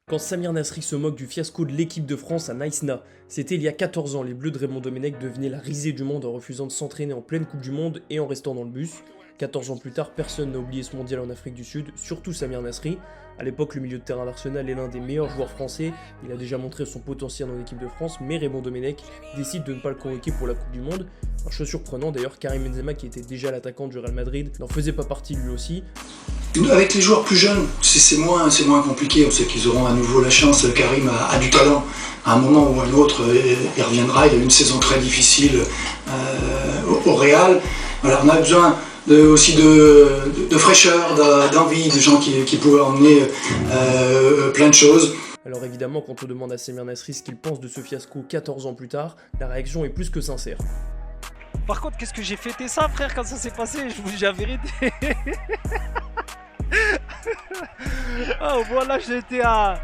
Quand Samir Nasri se moque du fiasco de l'équipe de France à Naïsna, c'était il y a 14 ans, les Bleus de Raymond Domenech devenaient la risée du monde en refusant de s'entraîner en pleine Coupe du Monde et en restant dans le bus. 14 ans plus tard, personne n'a oublié ce mondial en Afrique du Sud, surtout Samir Nasri. À l'époque, le milieu de terrain d'Arsenal est l'un des meilleurs joueurs français, il a déjà montré son potentiel en équipe de France, mais Raymond Domenech décide de ne pas le convoquer pour la Coupe du Monde. Un choix surprenant d'ailleurs, Karim Benzema, qui était déjà l'attaquant du Real Madrid, n'en faisait pas partie lui aussi. Avec les joueurs plus jeunes, c'est moins compliqué. On sait qu'ils auront à nouveau la chance. Karim a du talent. À un moment ou à un autre, il reviendra. Il a eu une saison très difficile au Real. Voilà, on a besoin aussi de fraîcheur, d'envie, de gens qui pouvaient emmener plein de choses. Alors évidemment, quand on demande à Samir Nasri ce qu'il pense de ce fiasco 14 ans plus tard, la réaction est plus que sincère. Par contre, qu'est-ce que j'ai fêté ça, frère, quand ça s'est passé? Je vous dis la vérité. Ah, voilà, j'étais à